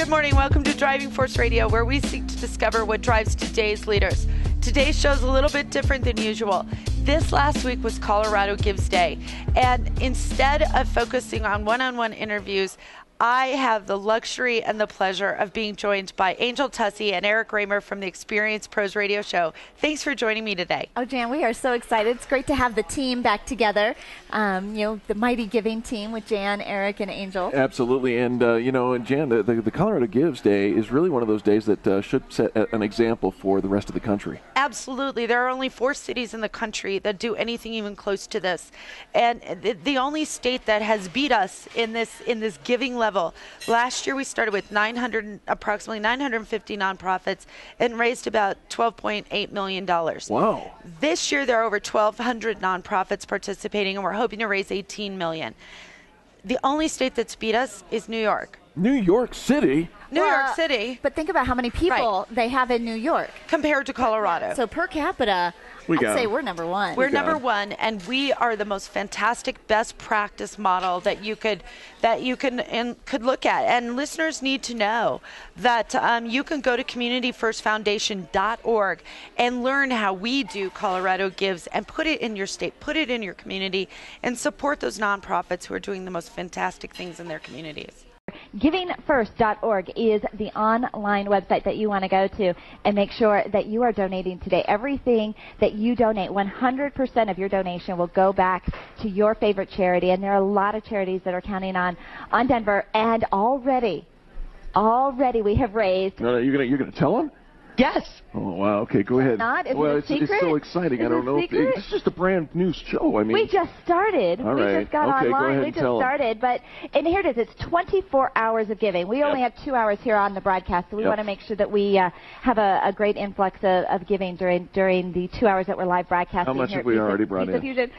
Good morning. Welcome to Driving Force Radio, where we seek to discover what drives today's leaders. Today's show is a little bit different than usual. This last week was Colorado Gives Day, and instead of focusing on one-on-one interviews, I have the luxury and the pleasure of being joined by Angel Tuccy and Eric Reamer from the Experience Pros Radio Show. Thanks for joining me today. Oh, Jan, we are so excited. It's great to have the team back together. The mighty giving team with Jan, Eric, and Angel. Absolutely. And, and Jan, the Colorado Gives Day is really one of those days that should set an example for the rest of the country. Absolutely. There are only 4 cities in the country that do anything even close to this. And the only state that has beat us in this giving level. Last year we started with approximately 950 nonprofits and raised about $12.8 million. Wow. This year there are over 1,200 nonprofits participating, and we're hoping to raise $18 million. The only state that's beat us is New York. New York City? New York City. But think about how many people they have in New York. Compared to Colorado. So per capita, I'd say we're number one. We're number one, and we are the most fantastic best practice model that you could look at. And listeners need to know that you can go to communityfirstfoundation.org and learn how we do Colorado Gives and put it in your state, put it in your community, and support those nonprofits who are doing the most fantastic things in their communities. GivingFirst.org is the online website that you want to go to and make sure that you are donating today. Everything that you donate, 100% of your donation will go back to your favorite charity. And there are a lot of charities that are counting on Denver. And already we have raised. No, you're gonna tell them? Yes. Oh, wow. Okay, go ahead. Not? Is it a secret? It's so exciting. I don't know. It's just a brand new show. I mean, we just started. All right. We just got online. Go ahead we just tell started. And here it is. It's 24 hours of giving. We only have 2 hours here on the broadcast, so we want to make sure that we have a great influx of giving during the 2 hours that we're live broadcasting. How much have we already brought in? Fusion.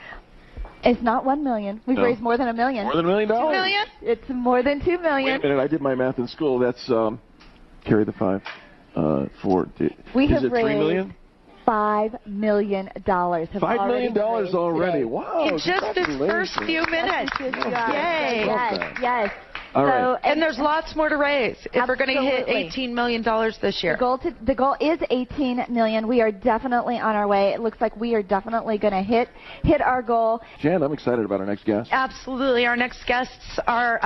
It's not $1 million. We've raised more than $1 million. More than $1 million? $2 million? It's more than $2 million. Wait a minute. I did my math in school. That's carry the 5. We have raised $3 million? $5 million. $5 million already. Wow. In just this first few minutes. Yay. Yes. All right. And there's lots more to raise if we're going to hit $18 million this year. The goal is $18 million. We are definitely on our way. It looks like we are definitely going to hit our goal. Jan, I'm excited about our next guest. Absolutely. Our next guests are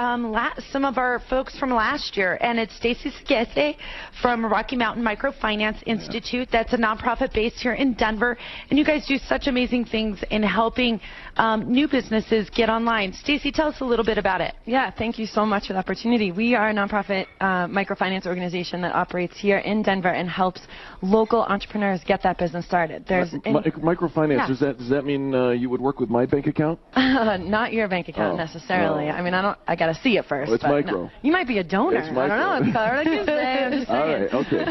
some of our folks from last year, and it's Stacy Skese from Rocky Mountain Microfinance Institute. That's a nonprofit based here in Denver, and you guys do such amazing things in helping new businesses get online. Stacy, tell us a little bit about it. Yeah, thank you so much for the opportunity. We are a nonprofit microfinance organization that operates here in Denver and helps local entrepreneurs get that business started. Microfinance, does that mean you would work with my bank account? Not your bank account necessarily. No. I mean, I got to see it first. Well, it's micro. No. You might be a donor. It's micro. I don't know. It's Colorado Gives Day. I'm just saying. All right, okay.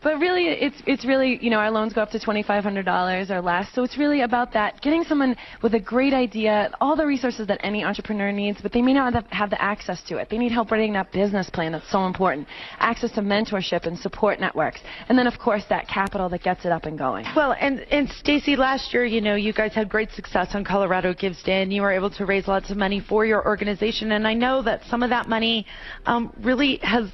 But really, it's really, our loans go up to $2,500 or less. So it's really about that, getting someone with a great idea, all the resources that any entrepreneur needs, but they may not have the access to it. They need help writing that business plan. That's so important. Access to mentorship and support networks. And then, of course, that capital that gets it up and going. Well, and Stacy, last year, you guys had great success on Colorado Gives Day, and you were able to raise lots of money for your organization. And I know that some of that money really has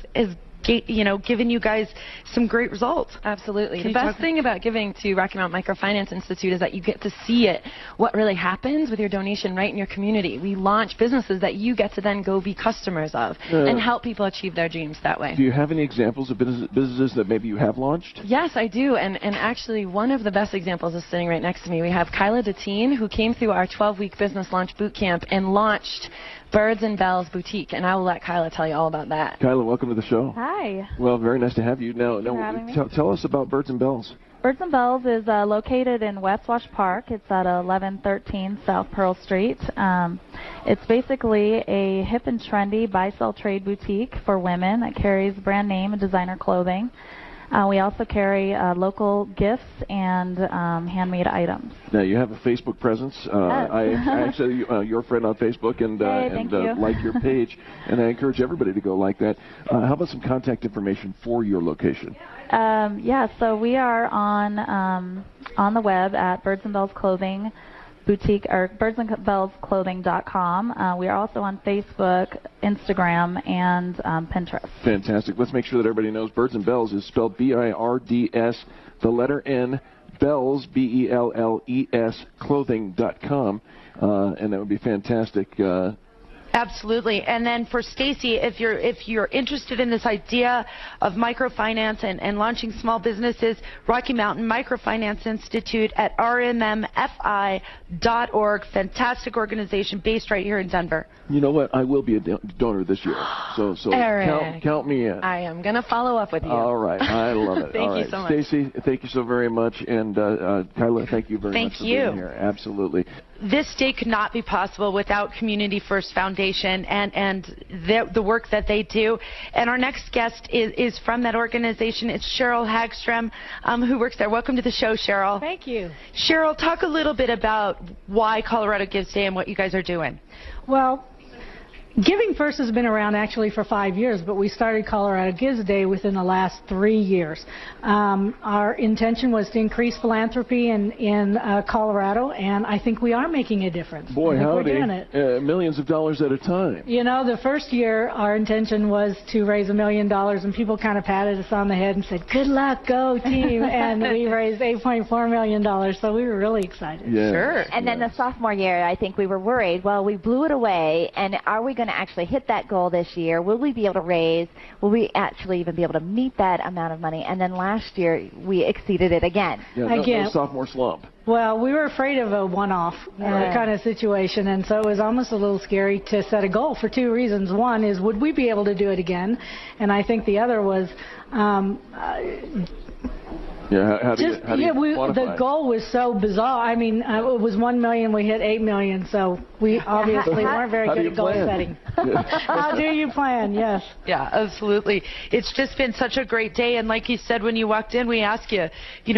given you guys some great results. Absolutely. The best thing about giving to Rocky Mountain Microfinance Institute is that you get to see what really happens with your donation right in your community. We launch businesses that you get to then go be customers of and help people achieve their dreams that way. Do you have any examples of businesses that maybe you have launched? Yes, I do. And actually, one of the best examples is sitting right next to me. We have Kyla Deteen, who came through our 12-week business launch boot camp and launched Birds and Bells Boutique, and I will let Kyla tell you all about that. Kyla, welcome to the show. Hi. Well, very nice to have you. Now, tell us about Birds and Bells. Birds and Bells is located in West Wash Park. It's at 1113 South Pearl Street. It's basically a hip and trendy buy-sell trade boutique for women that carries brand name and designer clothing. We also carry local gifts and handmade items. Now, you have a Facebook presence. Yes. I actually, your friend on Facebook, and like your page, and I encourage everybody to go like that. How about some contact information for your location? So we are on the web at Birds and Bells Clothing boutique or birdsandbellsclothing.com. We are also on Facebook, Instagram, and Pinterest. Fantastic. Let's make sure that everybody knows Birds and Bells is spelled B-I-R-D-S, the letter N, Bells, B-E-L-L-E-S, clothing.com, and that would be fantastic. Absolutely. And then for Stacy, if you're interested in this idea of microfinance and launching small businesses, Rocky Mountain Microfinance Institute at rmmfi.org. Fantastic organization based right here in Denver. You know what? I will be a donor this year. So Eric, count me in. I am going to follow up with you. All right. I love it. Thank All you right. so much. Stacy, thank you so very much. And Kyla, thank you very much for being here. Absolutely. This day could not be possible without Community First Foundation and the work that they do. And our next guest is from that organization. It's Cheryl Hagstrom, who works there. Welcome to the show, Cheryl. Thank you. Cheryl, talk a little bit about why Colorado Gives Day and what you guys are doing. Well, Giving First has been around actually for 5 years, but we started Colorado Gives Day within the last 3 years. Our intention was to increase philanthropy in Colorado, and I think we are making a difference. Boy, howdy. We're doing it. Millions of dollars at a time. You know, the first year our intention was to raise $1 million, and people kind of patted us on the head and said, "Good luck, go team," and we raised $8.4 million, so we were really excited. Yes. Sure. And then the sophomore year, I think we were worried, well, we blew it away, and are we going to actually hit that goal this year? Will we be able to raise? Will we actually even be able to meet that amount of money? And then last year, we exceeded it again. Yeah, no sophomore slump. Well, we were afraid of a one-off kind of situation, and so it was almost a little scary to set a goal for two reasons. One is, would we be able to do it again? And I think the other was, how do you quantify the goal was so bizarre. I mean, it was 1 million, we hit 8 million, so we obviously weren't very good at goal setting. How do you plan? Yes. Yeah, absolutely. It's just been such a great day, and like you said when you walked in, we asked you,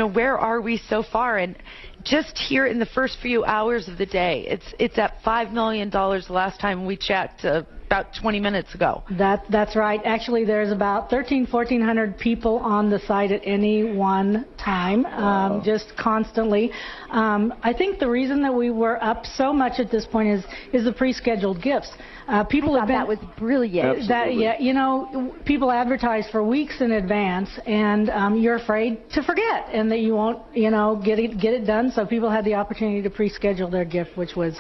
where are we so far? And just here in the first few hours of the day, it's at $5 million the last time we checked, about 20 minutes ago. That's right. Actually, there's about 1,400 people on the site at any one time, just constantly. I think the reason that we were up so much at this point is the pre-scheduled gifts. People have been, that was brilliant. People advertise for weeks in advance, and you're afraid to forget, and that you won't, get it done. So people had the opportunity to pre-schedule their gift, which was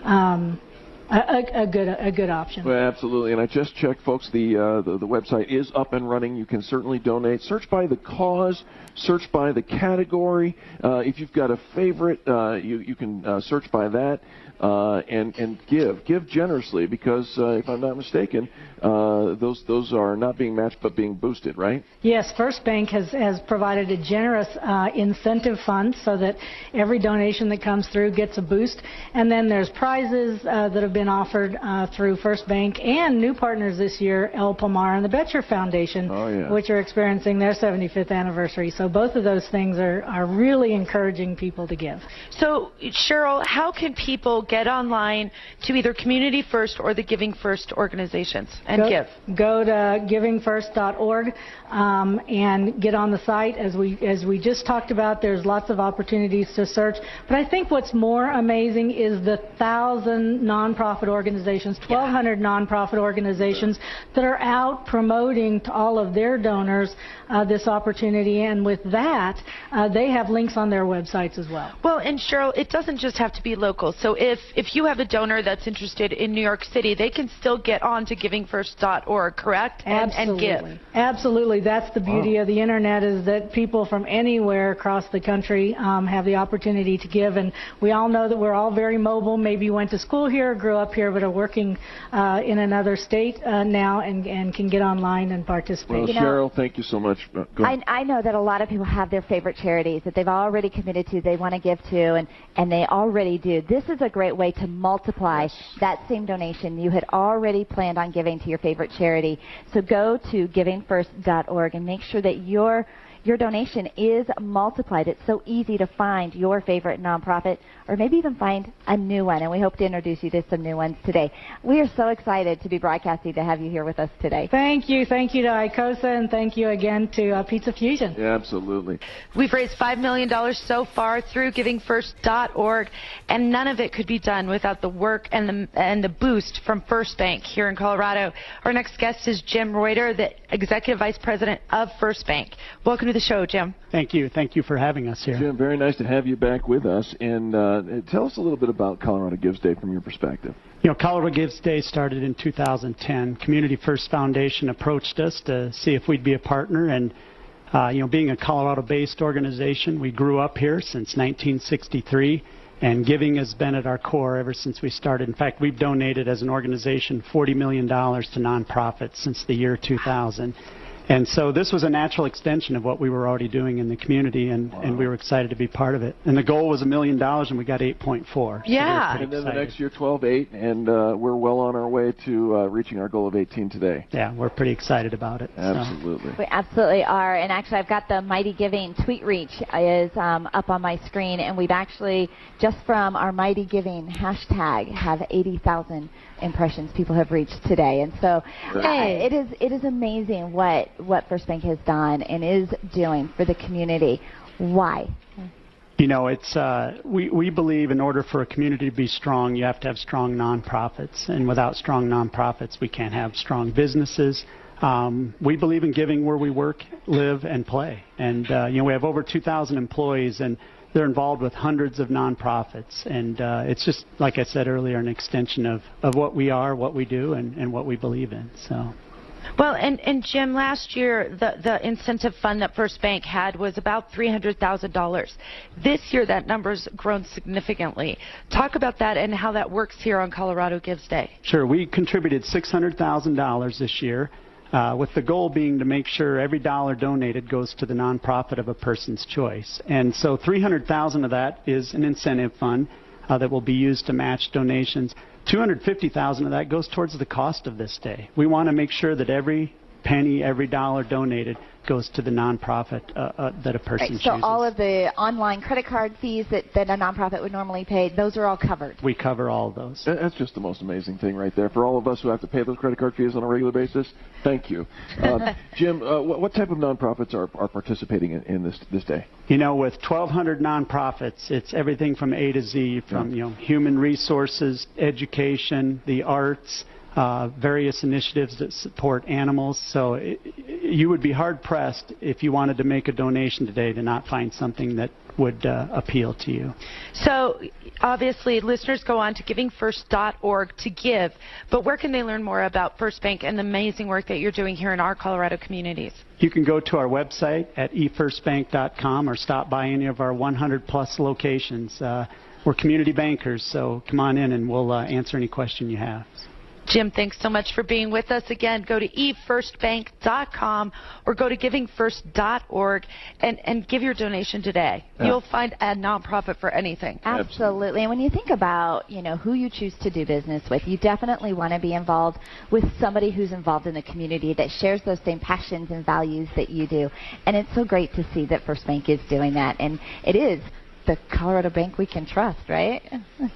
a good option. Well, absolutely, and I just checked, folks. The website is up and running. You can certainly donate. Search by the cause. Search by the category. If you've got a favorite, you can search by that. And give generously, because if I'm not mistaken, those are not being matched but being boosted, right? Yes, First Bank has provided a generous incentive fund so that every donation that comes through gets a boost, and then there's prizes that have been offered through First Bank and new partners this year, El Pomar and the Betcher Foundation, which are experiencing their 75th anniversary. So both of those things are really encouraging people to give. So Cheryl, how can people get online to either Community First or the Giving First organizations and give? Go to givingfirst.org and get on the site. As we just talked about, there's lots of opportunities to search. But I think what's more amazing is the 1,000 nonprofit organizations, 1,200 nonprofit organizations that are out promoting to all of their donors this opportunity. And with that, they have links on their websites as well. Well, and Cheryl, it doesn't just have to be local. So if you have a donor that's interested in New York City, they can still get on to givingfirst.org, correct? Absolutely. And give. Absolutely. That's the beauty of the Internet, is that people from anywhere across the country have the opportunity to give. And we all know that we're all very mobile. Maybe you went to school here, grew up here, but are working in another state now and can get online and participate. Well, Cheryl, thank you so much. I know that a lot of people have their favorite charities that they've already committed to, they want to give to, and they already do. This is a great way to multiply that same donation you had already planned on giving to your favorite charity. So go to givingfirst.org and make sure that your donation is multiplied. It's so easy to find your favorite nonprofit or maybe even find a new one, and we hope to introduce you to some new ones today. We are so excited to be broadcasting to have you here with us today. Thank you. Thank you to ICOSA, and thank you again to Pizza Fusion. Yeah, absolutely. We've raised $5 million so far through givingfirst.org, and none of it could be done without the work and the boost from First Bank here in Colorado. Our next guest is Jim Reuter, the Executive Vice President of First Bank. Welcome to the show, Jim. Thank you. Thank you for having us here. Jim, very nice to have you back with us. And tell us a little bit about Colorado Gives Day from your perspective. You know, Colorado Gives Day started in 2010. Community First Foundation approached us to see if we'd be a partner. And, you know, being a Colorado-based organization, we grew up here since 1963. And giving has been at our core ever since we started. In fact, we've donated as an organization $40 million to nonprofits since the year 2000. And so this was a natural extension of what we were already doing in the community, and we were excited to be part of it. And the goal was $1 million, and we got 8.4. Yeah. So and then the next year, 12.8, and we're well on our way to reaching our goal of 18 today. Yeah, we're pretty excited about it. Absolutely. We absolutely are. And actually, I've got the Mighty Giving tweet reach is up on my screen, and we've actually, just from our Mighty Giving hashtag, have 80,000 impressions people have reached today. And so it is amazing what First Bank has done and is doing for the community. Why? You know, it's we believe in order for a community to be strong, you have to have strong nonprofits. And without strong nonprofits, we can't have strong businesses. We believe in giving where we work, live, and play. And, you know, we have over 2,000 employees, and they're involved with hundreds of nonprofits. And it's just, like I said earlier, an extension of what we are, what we do, and what we believe in. So. Well, and Jim, last year the incentive fund that First Bank had was about $300,000. This year that number's grown significantly. Talk about that and how that works here on Colorado Gives Day. Sure. We contributed $600,000 this year, with the goal being to make sure every dollar donated goes to the nonprofit of a person's choice. And so $300,000 of that is an incentive fund that will be used to match donations. $250,000 of that goes towards the cost of this day. We want to make sure that every penny, every dollar donated goes to the nonprofit that a person chooses. So all of the online credit card fees that a nonprofit would normally pay, those are all covered? We cover all of those. That's just the most amazing thing right there. For all of us who have to pay those credit card fees on a regular basis, thank you. Jim, what type of nonprofits are participating in this day? You know, with 1,200 nonprofits, it's everything from A to Z, from you know, human resources, education, the arts, various initiatives that support animals. So you would be hard-pressed if you wanted to make a donation today to not find something that would appeal to you. So obviously listeners go on to givingfirst.org to give, but where can they learn more about First Bank and the amazing work that you're doing here in our Colorado communities? You can go to our website at efirstbank.com or stop by any of our 100-plus locations. We're community bankers, so come on in and we'll answer any question you have. Jim, thanks so much for being with us. Again, go to efirstbank.com or go to givingfirst.org and give your donation today. Yeah. You'll find a nonprofit for anything. Absolutely. And when you think about, you know, who you choose to do business with, you definitely want to be involved with somebody who's involved in the community that shares those same passions and values that you do. And it's so great to see that First Bank is doing that. And it is the Colorado bank we can trust, right?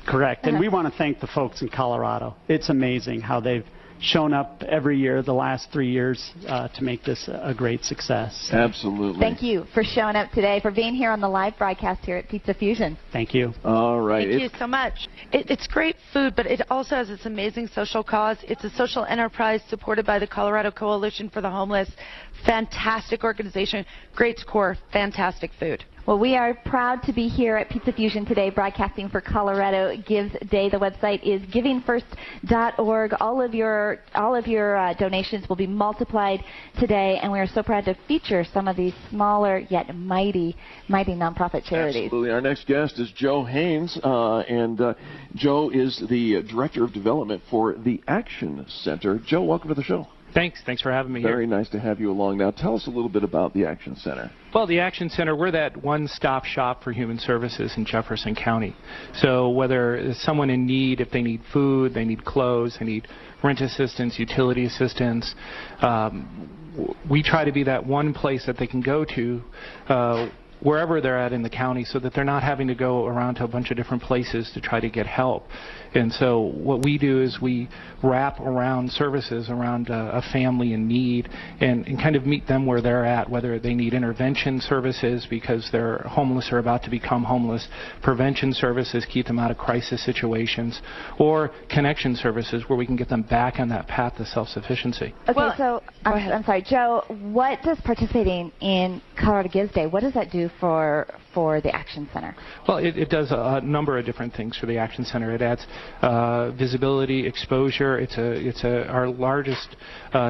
Correct. And we want to thank the folks in Colorado. It's amazing how they've shown up every year the last 3 years to make this a great success. Absolutely. Thank you for showing up today, for being here on the live broadcast here at Pizza Fusion. Thank you. All right. Thank you so much. It's great food, but it also has this amazing social cause. It's a social enterprise supported by the Colorado Coalition for the Homeless. Fantastic organization, great score, fantastic food. Well, we are proud to be here at Pizza Fusion today, broadcasting for Colorado Gives Day. The website is givingfirst.org. All of your donations will be multiplied today, and we are so proud to feature some of these smaller yet mighty nonprofit charities. Absolutely. Our next guest is Joe Haynes, and Joe is the Director of Development for the Action Center. Joe, welcome to the show. Thanks for having me here. Very nice to have you along. Now, tell us a little bit about the Action Center. Well, the Action Center, we're that one-stop shop for human services in Jefferson County. So whether it's someone in need, if they need food, they need clothes, they need rent assistance, utility assistance, we try to be that one place that they can go to wherever they're at in the county, so that they're not having to go around to a bunch of different places to try to get help. And so what we do is we wrap around services around a family in need and kind of meet them where they're at, whether they need intervention services because they're homeless or about to become homeless, prevention services, keep them out of crisis situations, or connection services where we can get them back on that path to self-sufficiency. Okay, Well, so I'm sorry, Joe, what does participating in Colorado Gives Day, what does that do for the Action Center? Well, it does a number of different things for the Action Center. It adds visibility, exposure. It's our largest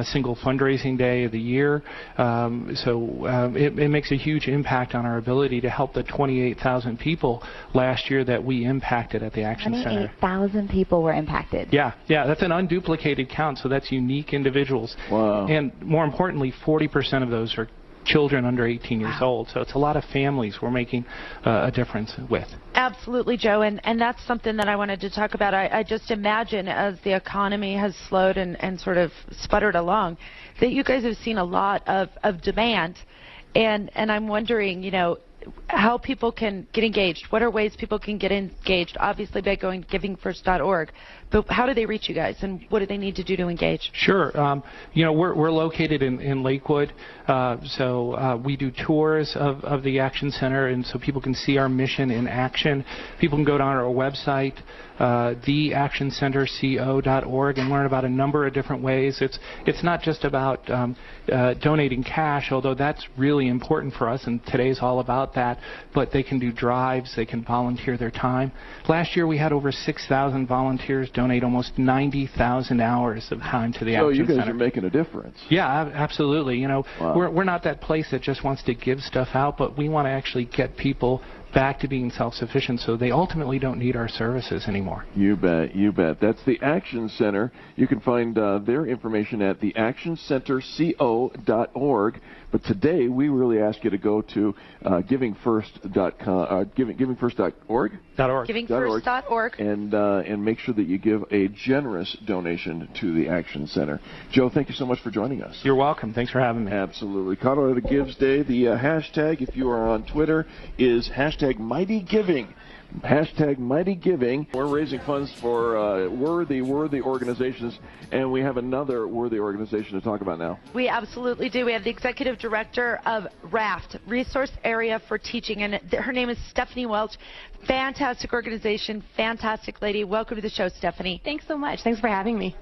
single fundraising day of the year. It makes a huge impact on our ability to help the 28,000 people last year that we impacted at the Action Center. 28,000 people were impacted. Yeah, that's an unduplicated count, so that's unique individuals. Wow. And more importantly, 40% of those are children under 18 years old. So it's a lot of families we're making a difference with. Absolutely, Joe, and that's something that I wanted to talk about. I just imagine as the economy has slowed and sort of sputtered along, that you guys have seen a lot of demand, and I'm wondering, how people can get engaged. What are ways people can get engaged? Obviously by going to givingfirst.org, but how do they reach you guys, and what do they need to do to engage? Sure. We're located in Lakewood, so we do tours of the Action Center, and so people can see our mission in action. People can go down our website, theactioncenterco.org, and learn about a number of different ways. It's not just about donating cash, although that's really important for us, and today's all about that, but they can do drives, they can volunteer their time. Last year we had over 6,000 volunteers donate almost 90,000 hours of time to the Action Center. So you guys are making a difference. Yeah, absolutely. Wow. We're not that place that just wants to give stuff out, but we want to actually get people back to being self-sufficient so they ultimately don't need our services anymore. You bet, you bet. That's the Action Center. You can find their information at theactioncenterco.org. But today we really ask you to go to givingfirst.com, givingfirst.org? Givingfirst.org. And make sure that you give a generous donation to the Action Center. Joe, thank you so much for joining us. You're welcome. Thanks for having me. Absolutely. Colorado Gives Day. The hashtag, if you are on Twitter, is hashtag Mighty Giving. Hashtag Mighty Giving. We're raising funds for worthy organizations, and we have another worthy organization to talk about now. We absolutely do. We have the executive director of RAFT, Resource Area for Teaching, and her name is Stephanie Welch. Fantastic organization, fantastic lady. Welcome to the show, Stephanie. Thanks so much. Thanks for having me.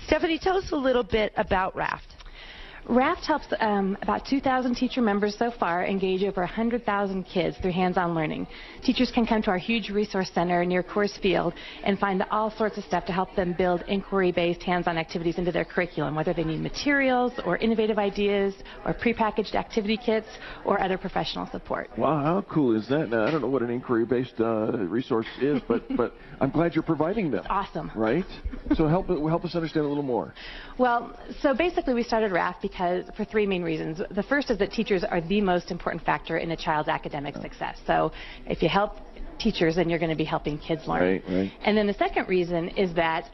Stephanie, tell us a little bit about RAFT. RAFT helps about 2,000 teacher members so far engage over 100,000 kids through hands-on learning. Teachers can come to our huge resource center near Coors Field and find all sorts of stuff to help them build inquiry-based hands-on activities into their curriculum, whether they need materials or innovative ideas or prepackaged activity kits or other professional support. Wow, how cool is that? Now, I don't know what an inquiry-based resource is, but I'm glad you're providing them. Awesome. Right? So help us understand a little more. Well, so basically we started RAFT for three main reasons. The first is that teachers are the most important factor in a child's academic success. So if you help teachers, then you're going to be helping kids learn. Right. And then the second reason is that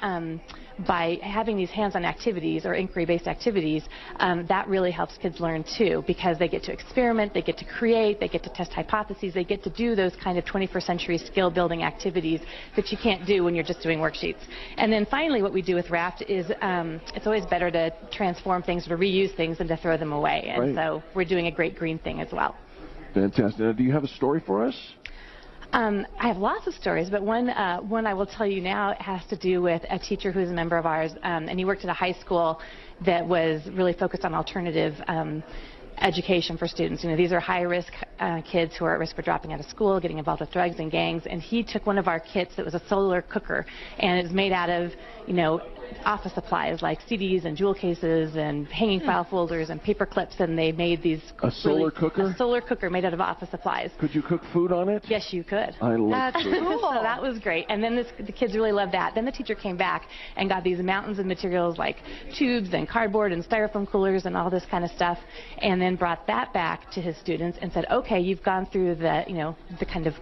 by having these hands-on activities or inquiry-based activities, that really helps kids learn too, because they get to experiment, they get to create, they get to test hypotheses, they get to do those kind of 21st century skill-building activities that you can't do when you're just doing worksheets. And then finally what we do with RAFT is it's always better to transform things or to reuse things than to throw them away. And so we're doing a great green thing as well. Fantastic. Now, do you have a story for us? I have lots of stories, but one I will tell you now has to do with a teacher who's a member of ours, and he worked at a high school that was really focused on alternative education for students. These are high-risk kids who are at risk for dropping out of school, getting involved with drugs and gangs, and he took one of our kits that was a solar cooker, and it's made out of, office supplies like CDs and jewel cases and hanging file folders and paper clips, and they made these solar cooker? A solar cooker made out of office supplies. Could you cook food on it? Yes, you could. I love food. Cool. So that was great. And then the kids really loved that. Then the teacher came back and got these mountains of materials like tubes and cardboard and styrofoam coolers and all this kind of stuff, and then brought that back to his students and said, okay, you've gone through the kind of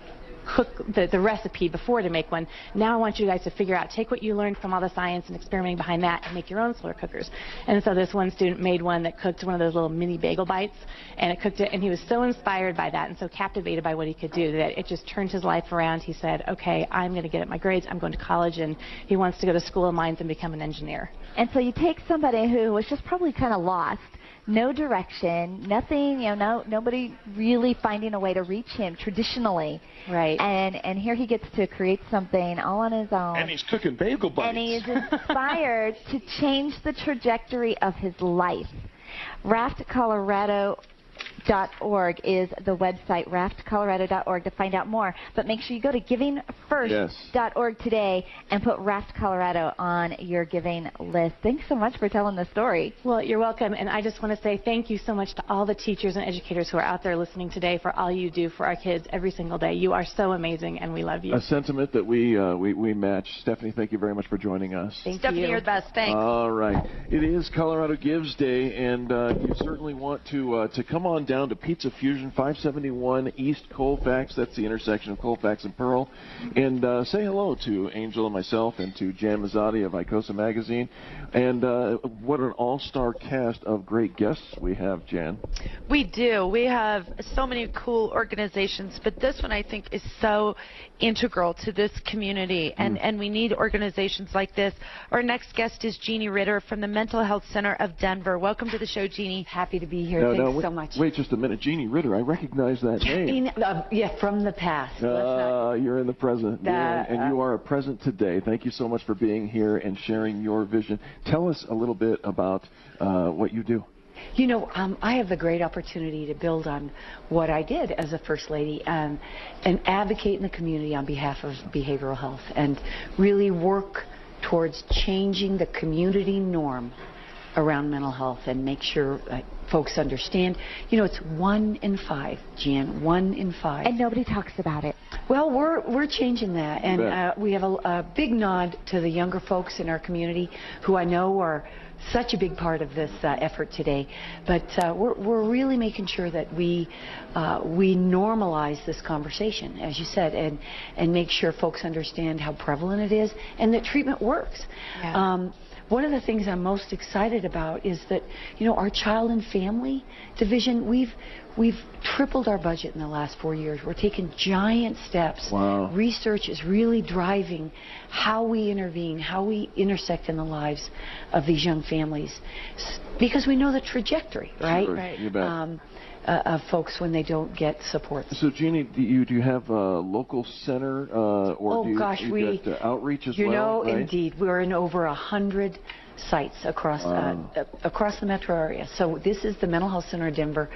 cook the recipe before to make one. Now I want you guys to figure out, take what you learned from all the science and experimenting behind that and make your own slower cookers. And so this one student made one that cooked one of those little mini bagel bites, and it cooked it, and he was so inspired by that and so captivated by what he could do that it just turned his life around. He said, okay, I'm going to get up my grades, I'm going to college, and he wants to go to School of Mines and become an engineer. And so you take somebody who was just probably kind of lost, no direction, nothing, nobody really finding a way to reach him traditionally. Right. And here he gets to create something all on his own. And he's cooking bagel bites. And he is inspired to change the trajectory of his life. RaftColorado.org is the website, raftcolorado.org, to find out more. But make sure you go to givingfirst.org today and put Raft Colorado on your giving list. Thanks so much for telling the story. Well, you're welcome. And I just want to say thank you so much to all the teachers and educators who are out there listening today for all you do for our kids every single day. You are so amazing, and we love you. A sentiment that we match. Stephanie, thank you very much for joining us. Stephanie, you're the best. Thanks. All right. It is Colorado Gives Day, and you certainly want to come on down to Pizza Fusion, 571 East Colfax. That's the intersection of Colfax and Pearl. And say hello to Angel and myself and to Jan Mazotti of Icosa Magazine. And what an all-star cast of great guests we have, Jan. We do. We have so many cool organizations, but this one I think is so integral to this community, and we need organizations like this. Our next guest is Jeannie Ritter from the Mental Health Center of Denver. Welcome to the show, Jeannie. Happy to be here. Thanks so much. Wait just a minute. Jeannie Ritter, I recognize that name. Yeah, from the past. You're in the present. And you are a present today. Thank you so much for being here and sharing your vision. Tell us a little bit about what you do. You know, I have the great opportunity to build on what I did as a First Lady and advocate in the community on behalf of behavioral health and really work towards changing the community norm around mental health and make sure folks understand. You know, it's 1 in 5, Jan, 1 in 5. And nobody talks about it. Well, we're changing that, and we have a big nod to the younger folks in our community who I know are such a big part of this effort today. But we're really making sure that we normalize this conversation, as you said, and make sure folks understand how prevalent it is and that treatment works. Yeah. One of the things I'm most excited about is that, you know, our child and family division, we've tripled our budget in the last 4 years. We're taking giant steps. Wow. Research is really driving how we intervene, how we intersect in the lives of these young families, because we know the trajectory, right? Sure. Right. You bet. Of folks when they don't get support. So, Jeannie, do you have a local center, or do you got outreach as well? You know, right? Indeed, we're in over 100 sites across the metro area. So this is the Mental Health Center of Denver.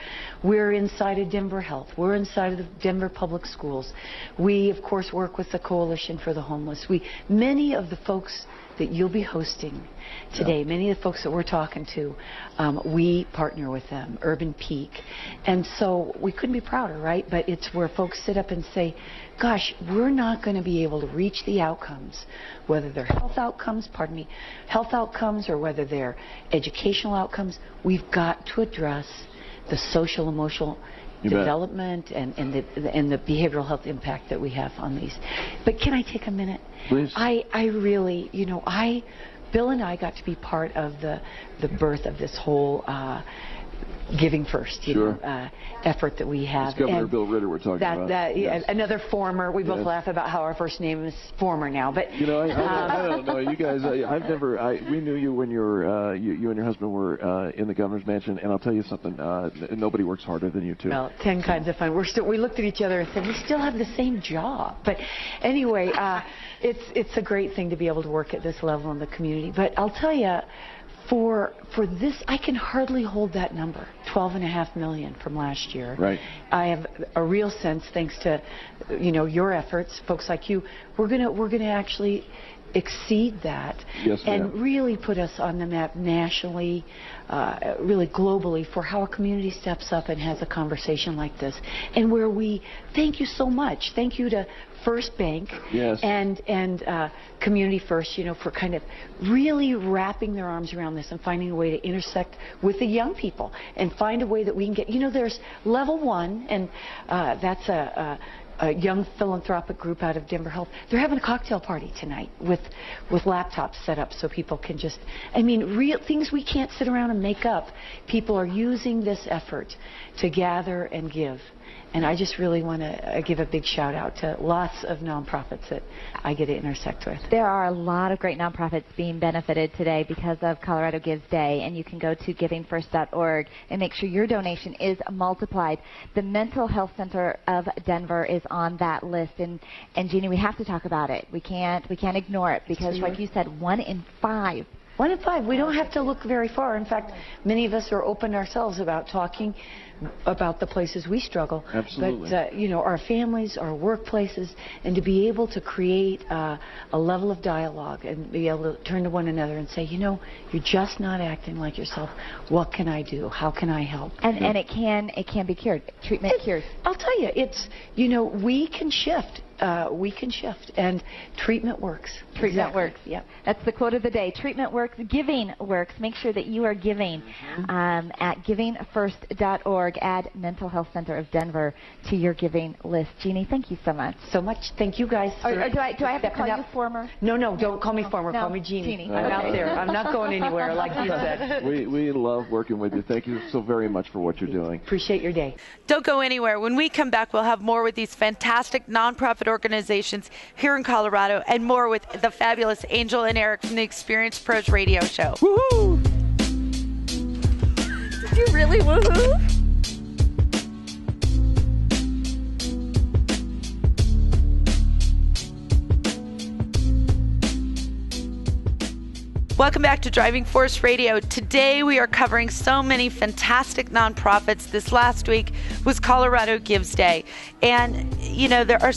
We're inside of Denver Health. We're inside of the Denver Public Schools. We, of course, work with the Coalition for the Homeless. Many of the folks that you'll be hosting today, many of the folks that we're talking to, we partner with them, Urban Peak. And so we couldn't be prouder, right? But it's where folks sit up and say, gosh, we're not going to be able to reach the outcomes, whether they're health outcomes, or whether they're educational outcomes. We've got to address the social, emotional development and the behavioral health impact that we have on these. But can I take a minute? Please. I really, you know, Bill and I got to be part of the birth of this whole Giving First, you know, effort that we have. It's Governor Bill Ritter we're talking about. Yes. Another former. We both laugh about how our first name is former now, but you know, I don't know. You guys, we knew you when you and your husband were in the governor's mansion, and I'll tell you something. Nobody works harder than you two. Well, 10 kinds of fun. We looked at each other and said, we still have the same job. But anyway, it's a great thing to be able to work at this level in the community. But I'll tell you, for this, I can hardly hold that number, $12.5 million from last year. Right. I have a real sense, thanks to, you know, your efforts, folks like you, we're gonna actually exceed that and really put us on the map nationally, really globally, for how a community steps up and has a conversation like this, and where we thank you so much. Thank you to First Bank and Community First, you know, for kind of really wrapping their arms around this and finding a way to intersect with the young people and find a way that we can get, you know, there's level 1, and that's a young philanthropic group out of Denver Health. They're having a cocktail party tonight with laptops set up so people can just, I mean, real things we can't sit around and make up. People are using this effort to gather and give. And I just really want to give a big shout out to lots of nonprofits that I get to intersect with. There are a lot of great nonprofits being benefited today because of Colorado Gives Day, and you can go to givingfirst.org and make sure your donation is multiplied. The Mental Health Center of Denver is on that list, and Jeannie, we have to talk about it. We can't ignore it because, like you said, 1 in 5. 1 in 5. We don't have to look very far. In fact, many of us are open ourselves about talking about the places we struggle. Absolutely. But, you know, our families, our workplaces, and to be able to create a level of dialogue and be able to turn to one another and say, you know, you're just not acting like yourself. What can I do? How can I help? And it can be cured. Treatment cures. I'll tell you, it's, you know, we can shift. And treatment works. Treatment works. Yep. That's the quote of the day. Treatment works. Giving works. Make sure that you are giving at givingfirst.org. Add Mental Health Center of Denver to your giving list. Jeannie, thank you so much. So much. Thank you guys. Do I have to call you former? No, don't call me former. Call me Jeannie. I'm out there. I'm not going anywhere, like you said. We love working with you. Thank you so very much for what you're doing. Appreciate your day. Don't go anywhere. When we come back, we'll have more with these fantastic nonprofit organizations here in Colorado and more with the fabulous Angel and Eric from the Experience Pros radio show. Woohoo! Did you really woohoo? Welcome back to Driving Force Radio. Today we are covering so many fantastic nonprofits. This last week was Colorado Gives Day. And, you know, there are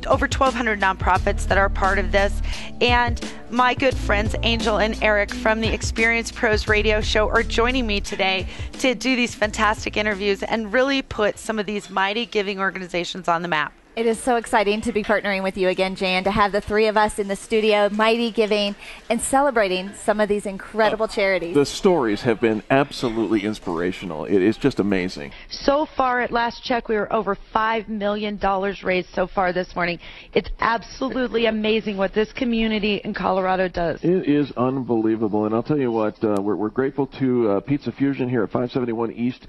over 1,200 nonprofits that are part of this. And my good friends, Angel and Eric from the Experience Pros radio show are joining me today to do these fantastic interviews and really put some of these mighty giving organizations on the map. It is so exciting to be partnering with you again, Jan, to have the three of us in the studio, mighty giving, and celebrating some of these incredible charities. The stories have been absolutely inspirational. It is just amazing. So far, at last check, we were over $5 million raised so far this morning. It's absolutely amazing what this community in Colorado does. It is unbelievable. And I'll tell you what, we're grateful to Pizza Fusion here at 571 East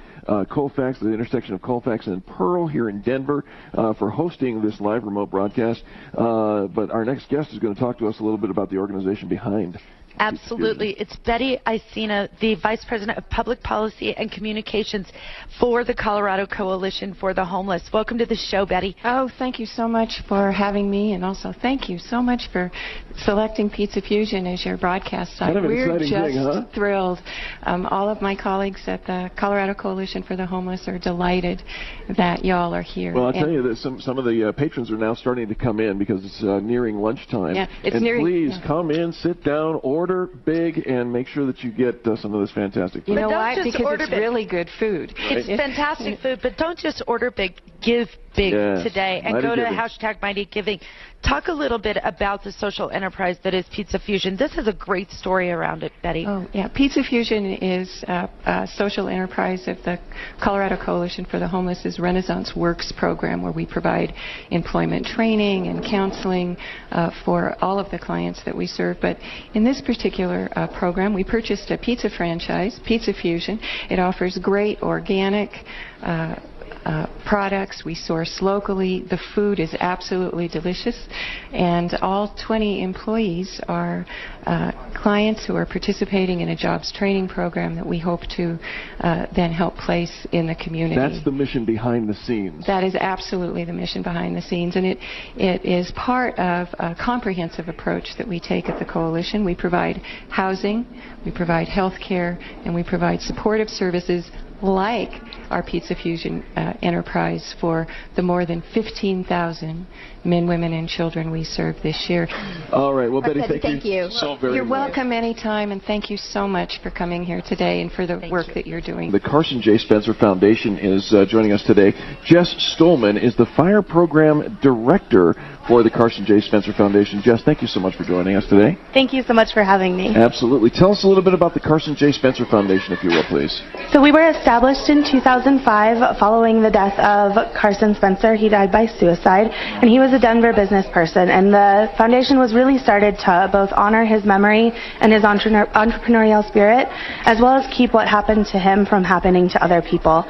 Colfax, the intersection of Colfax and Pearl here in Denver, for hosting this live remote broadcast. But our next guest is going to talk to us a little bit about the organization behind. Absolutely. It's Betty Icena, the Vice President of Public Policy and Communications for the Colorado Coalition for the Homeless. Welcome to the show, Betty. Oh, thank you so much for having me, and also thank you so much for selecting Pizza Fusion as your broadcast site. Kind of an We're exciting just thing, huh? thrilled. All of my colleagues at the Colorado Coalition for the Homeless are delighted that y'all are here. Well, I'll tell you that some of the patrons are now starting to come in because it's nearing lunchtime. Yeah, it's and nearing. Please come in, sit down, order big, and make sure that you get some of this fantastic food. You know don't why? just Because order it's big. really good food. It's fantastic food, but don't just order big. Give big today and Mighty go to Giving. hashtag Mighty Giving. Talk a little bit about the social enterprise that is Pizza Fusion. This is a great story around it, Betty. Oh, yeah. Pizza Fusion is a social enterprise of the Colorado Coalition for the Homeless's Renaissance Works program, where we provide employment training and counseling for all of the clients that we serve. But in this particular program, we purchased a pizza franchise, Pizza Fusion. It offers great organic products. We source locally. The food is absolutely delicious. And all 20 employees are clients who are participating in a jobs training program that we hope to then help place in the community. That's the mission behind the scenes. That is absolutely the mission behind the scenes. And it is part of a comprehensive approach that we take at the Coalition. We provide housing, we provide health care, and we provide supportive services like our Pizza Fusion enterprise for the more than 15,000 men, women, and children we serve this year. All right. Well, Betty, Thank you so very You're much. welcome anytime, and thank you so much for coming here today and for the work that you're doing. The Carson J. Spencer Foundation is joining us today. Jess Stolman is the Fire Program Director for the Carson J. Spencer Foundation. Jess, thank you so much for joining us today. Thank you so much for having me. Absolutely. Tell us a little bit about the Carson J. Spencer Foundation, if you will, please. So we were established established in 2005 following the death of Carson Spencer. He died by suicide, and he was a Denver business person. And the foundation was really started to both honor his memory and his entrepreneurial spirit, as well as keep what happened to him from happening to other people.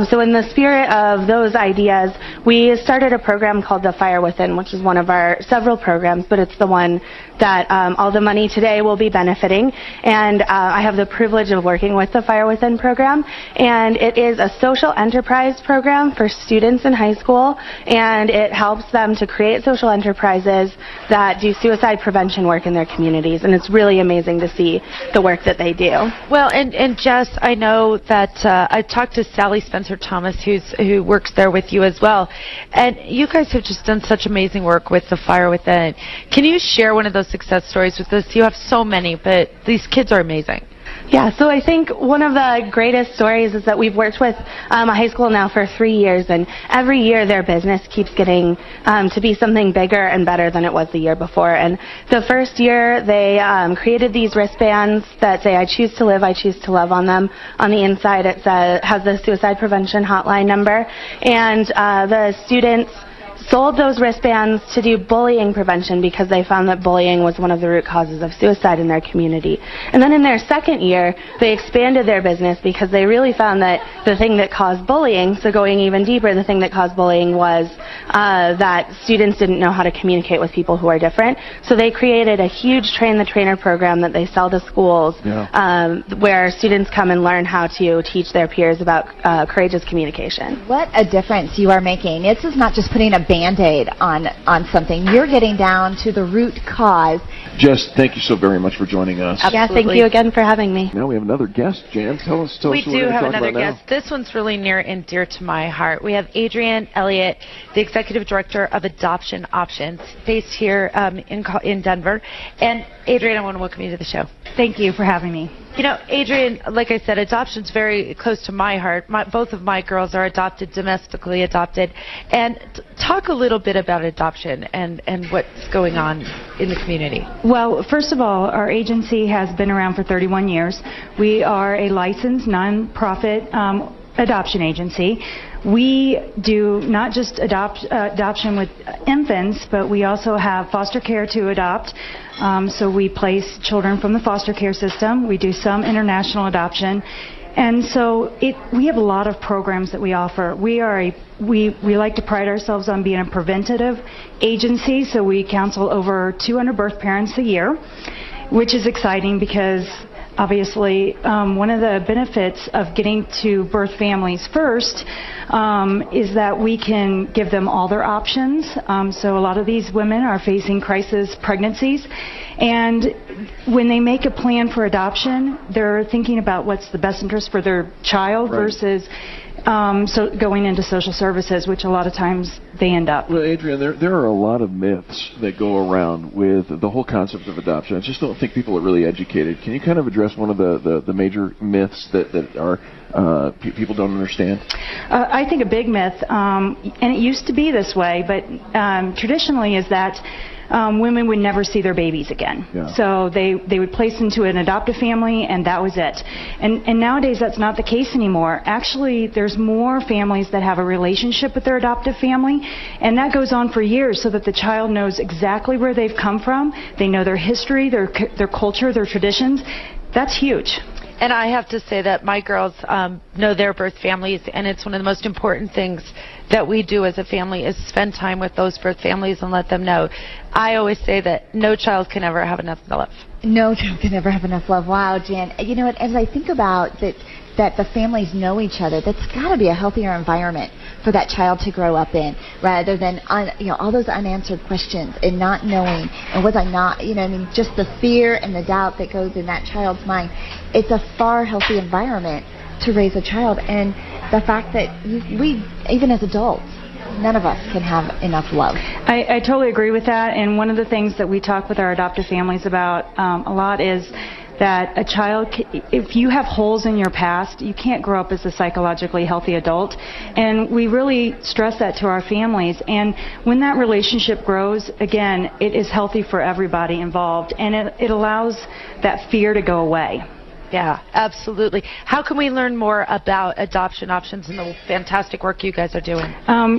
So in the spirit of those ideas, we started a program called The Fire Within, which is one of our several programs, but it's the one that all the money today will be benefiting. And I have the privilege of working with the Fire Within program, and it is a social enterprise program for students in high school, and it helps them to create social enterprises that do suicide prevention work in their communities, and it's really amazing to see the work that they do. Well, and Jess, I know that I talked to Sally Spencer Thomas, who works there with you as well, and you guys have just done such amazing work with the Fire Within. Can you share one of those success stories with us? You have so many, but these kids are amazing. Yeah, so I think one of the greatest stories is that we've worked with a high school now for 3 years, and every year their business keeps getting to be something bigger and better than it was the year before. And the first year they created these wristbands that say, "I choose to live, I choose to love" on them. On the inside it has the suicide prevention hotline number, and the students sold those wristbands to do bullying prevention because they found that bullying was one of the root causes of suicide in their community. And then in their second year, they expanded their business because they really found that the thing that caused bullying, so going even deeper, the thing that caused bullying was that students didn't know how to communicate with people who are different. So they created a huge Train the Trainer program that they sell to schools, where students come and learn how to teach their peers about courageous communication. What a difference you are making. This is not just putting a Band-Aid on something. You're getting down to the root cause. Jess, thank you so very much for joining us. Yeah, thank you again for having me. Now we have another guest. Jan, tell us what we're going to talk about now. We do have another guest. This one's really near and dear to my heart. We have Adrienne Elliott, the Executive Director of Adoption Options, based here in Denver. And Adrienne, I want to welcome you to the show. Thank you for having me. You know, Adrienne, like I said, adoption's very close to my heart. Both of my girls are adopted, domestically adopted. And talk a little bit about adoption and what's going on in the community. Well, first of all, our agency has been around for 31 years. We are a licensed nonprofit adoption agency. We do not just adoption with infants, but we also have foster care to adopt. So we place children from the foster care system. We do some international adoption. And so we have a lot of programs that we offer. We like to pride ourselves on being a preventative agency, so we counsel over 200 birth parents a year, which is exciting because obviously, one of the benefits of getting to birth families first is that we can give them all their options. So a lot of these women are facing crisis pregnancies, and when they make a plan for adoption, they're thinking about what's the best interest for their child versus so going into social services, which a lot of times they end up. Well, Adrienne, there are a lot of myths that go around with the whole concept of adoption. I just don't think people are really educated. Can you kind of address one of the major myths that are people don't understand? I think a big myth, and it used to be this way, but traditionally is that women would never see their babies again. Yeah. So they would place into an adoptive family, and that was it. And nowadays that's not the case anymore. Actually, there's more families that have a relationship with their adoptive family, and that goes on for years so that the child knows exactly where they've come from. They know their history, their culture, their traditions. That's huge. And I have to say that my girls know their birth families, and it's one of the most important things that we do as a family is spend time with those birth families and let them know. I always say that no child can ever have enough love. No child can ever have enough love. Wow, Jan. You know what, as I think about that the families know each other, that's got to be a healthier environment for that child to grow up in, rather than all those unanswered questions and not knowing, and was I not, just the fear and the doubt that goes in that child's mind. It's a far healthy environment to raise a child, and the fact that we, even as adults, none of us can have enough love. I totally agree with that, and one of the things that we talk with our adoptive families about a lot is that a child, if you have holes in your past, you can't grow up as a psychologically healthy adult. And we really stress that to our families. And when that relationship grows, again, it is healthy for everybody involved. And it allows that fear to go away. Yeah, absolutely. How can we learn more about adoption options and the fantastic work you guys are doing?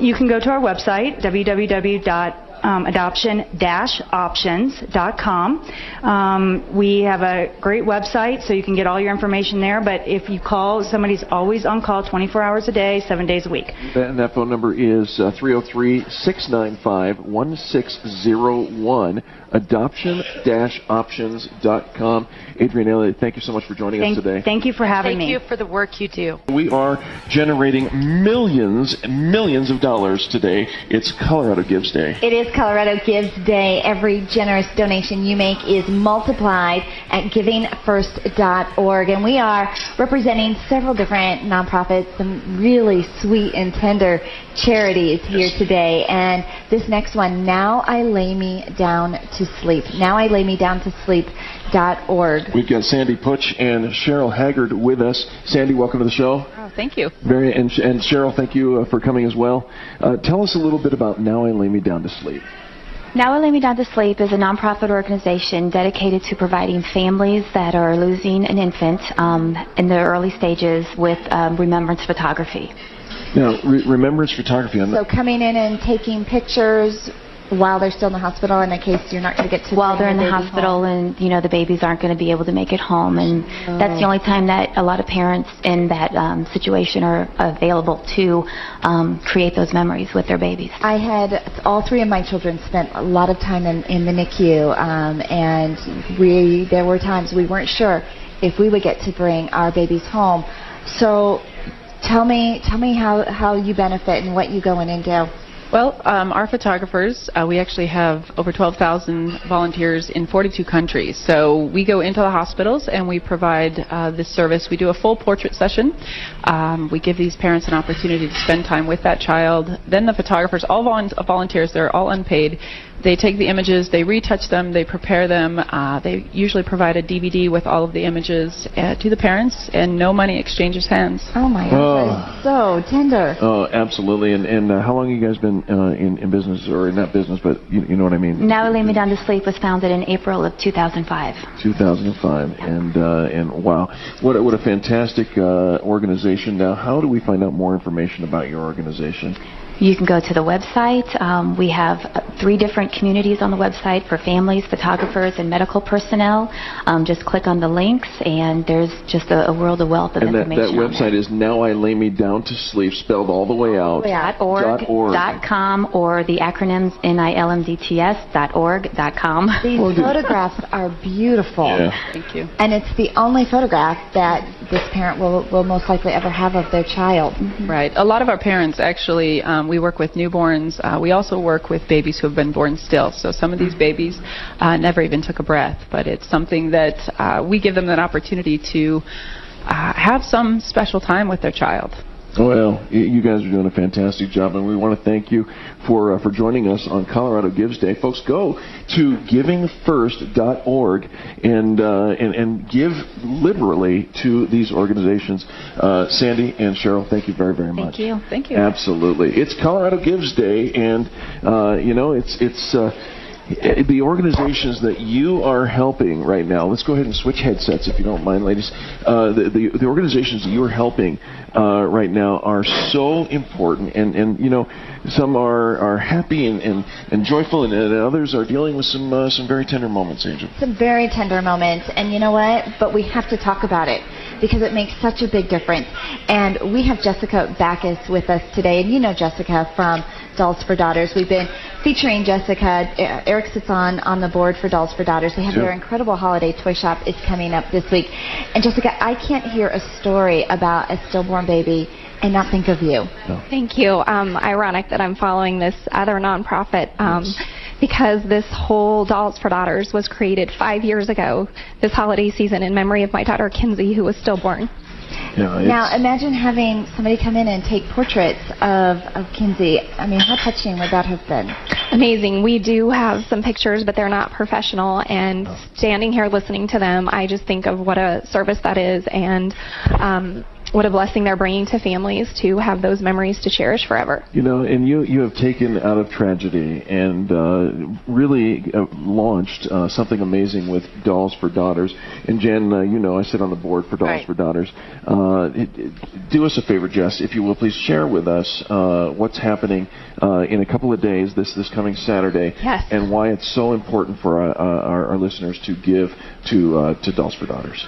You can go to our website, www.adoption-options.com. We have a great website, so you can get all your information there. But if you call, somebody's always on call 24 hours a day, 7 days a week. And that phone number is 303-695-1601, adoption-options.com. Adrienne Elliott, thank you so much for joining us today. Thank you for having me. Thank you for the work you do. We are generating millions and millions of dollars today. It's Colorado Gives Day. It is Colorado Gives Day. Every generous donation you make is multiplied at givingfirst.org. And we are representing several different nonprofits, some really sweet and tender charities here today. And this next one, Now I Lay Me Down to Sleep. Now I Lay Me Down to Sleep.org. We've got Sandy Putsch and Cheryl Haggard with us. Sandy, welcome to the show. Oh, thank you. And Cheryl, thank you for coming as well. Tell us a little bit about Now I Lay Me Down to Sleep. Now I Lay Me Down to Sleep is a nonprofit organization dedicated to providing families that are losing an infant in the early stages with remembrance photography. Now, remembrance photography. So coming in and taking pictures while they're still in the hospital, in the case you're not going to get to while they're in the hospital home. And the babies aren't going to be able to make it home, and that's the only time that a lot of parents in that situation are available to create those memories with their babies. I had all three of my children spent a lot of time in the NICU, and there were times we weren't sure if we would get to bring our babies home. So tell me how you benefit and what you go in and do. Well, our photographers, we actually have over 12,000 volunteers in 42 countries. So we go into the hospitals and we provide this service. We do a full portrait session. We give these parents an opportunity to spend time with that child. Then the photographers, all volunteers, they're all unpaid. They take the images, they retouch them, they prepare them. They usually provide a DVD with all of the images to the parents, and no money exchanges hands. Oh my gosh, so tender. Oh, absolutely. And how long have you guys been in business, or not business, but you know what I mean? Now I Lay Me Down to Sleep was founded in April of 2005. 2005, and wow, what a fantastic organization. Now, how do we find out more information about your organization? You can go to the website. We have 3 different communities on the website for families, photographers, and medical personnel. Just click on the links, and there's just a world of wealth of information. And that website is Now I Lay Me Down to Sleep, spelled all the way out. .org.com, or the acronyms NILMDTS.org.com. These photographs are beautiful. Yeah. Thank you. And it's the only photograph that this parent will most likely ever have of their child. Mm-hmm. Right. A lot of our parents actually, we work with newborns. We also work with babies who have been born still. So some of these babies never even took a breath, but it's something that we give them an opportunity to have some special time with their child. Well, you guys are doing a fantastic job, and we want to thank you for joining us on Colorado Gives Day. Folks, go to givingfirst.org and give liberally to these organizations. Sandy and Cheryl, thank you very, very much. Thank you. Thank you. Absolutely. It's Colorado Gives Day, and it's the organizations that you are helping right now. Let's go ahead and switch headsets if you don't mind, ladies. The organizations that you are helping right now are so important, and some are happy and joyful, and others are dealing with some very tender moments, Angel. Some very tender moments, and you know what? But we have to talk about it because it makes such a big difference. And we have Jessica Backus with us today, and you know Jessica from Dolls for Daughters. We've been featuring Jessica. Eric sits on the board for Dolls for Daughters. They have their incredible holiday toy shop is coming up this week. And Jessica, I can't hear a story about a stillborn baby and not think of you. No. Thank you. Ironic that I'm following this other nonprofit because this whole Dolls for Daughters was created 5 years ago this holiday season in memory of my daughter Kinsey, who was stillborn. Yeah, now, imagine having somebody come in and take portraits of Kinsey. I mean, how touching would that have been? Amazing. We do have some pictures, but they're not professional. And standing here listening to them, I just think of what a service that is. And what a blessing they're bringing to families to have those memories to cherish forever. You know, and you have taken out of tragedy and really launched something amazing with Dolls for Daughters. And Jan, you know, I sit on the board for Dolls for Daughters. Do us a favor, Jess, if you will, please share with us what's happening in a couple of days, this coming Saturday, and why it's so important for our listeners to give to Dolls for Daughters.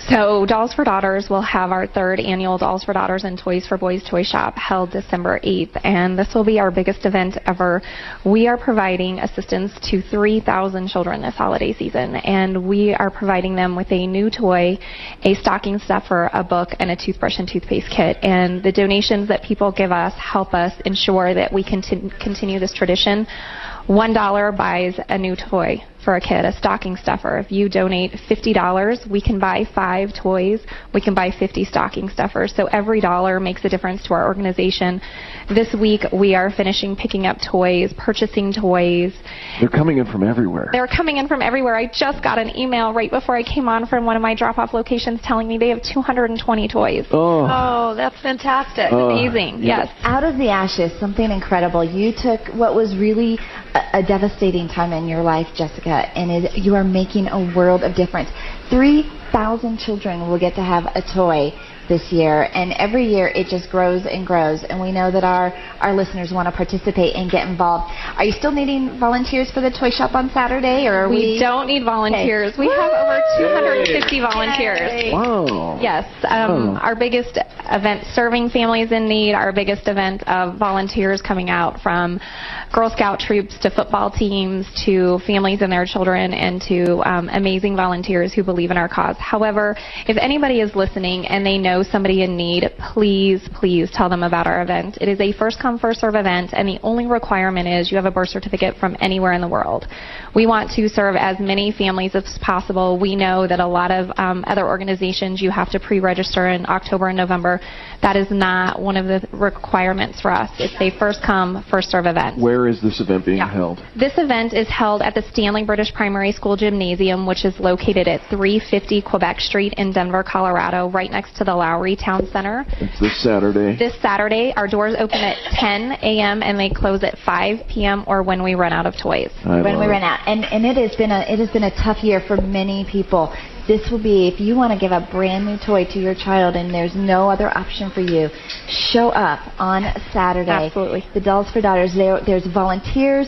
So Dolls for Daughters will have our 3rd annual Dolls for Daughters and Toys for Boys Toy Shop held December 8th, and this will be our biggest event ever. We are providing assistance to 3,000 children this holiday season, and we are providing them with a new toy, a stocking stuffer, a book, and a toothbrush and toothpaste kit. And the donations that people give us help us ensure that we continue this tradition. $1 buys a new toy for a kid, a stocking stuffer. If you donate $50, we can buy 5 toys. We can buy 50 stocking stuffers. So every dollar makes a difference to our organization. This week, we are finishing picking up toys, purchasing toys. They're coming in from everywhere. They're coming in from everywhere. I just got an email right before I came on from one of my drop-off locations telling me they have 220 toys. Oh, that's fantastic. Amazing, yes. Out of the ashes, something incredible. You took what was really a devastating time in your life, Jessica, and you are making a world of difference. 3,000 children will get to have a toy this year, and every year it just grows and grows, and we know that our listeners want to participate and get involved. Are you still needing volunteers for the toy shop on Saturday, or are we don't need volunteers. Okay. We have over 250 volunteers. Wow. Yes. Our biggest event serving families in need, our biggest event of volunteers coming out from Girl Scout troops to football teams to families and their children and to amazing volunteers who believe in our cause. However, if anybody is listening and they know somebody in need, please, please tell them about our event. It is a first-come, first-serve event, and the only requirement is you have a birth certificate from anywhere in the world. We want to serve as many families as possible. We know that a lot of other organizations, you have to pre-register in October and November. That is not one of the requirements for us. It's a first-come, first-serve event. Where is this event being held? This event is held at the Stanley British Primary School Gymnasium, which is located at 350 Quebec Street in Denver, Colorado, right next to the Lowry Town Center. It's this Saturday. This Saturday. Our doors open at 10 a.m. and they close at 5 p.m. or when we run out of toys. When we run out. And it has been a tough year for many people. This will be, if you want to give a brand new toy to your child and there's no other option for you, show up on Saturday. Absolutely. The Dolls for Daughters, there's volunteers.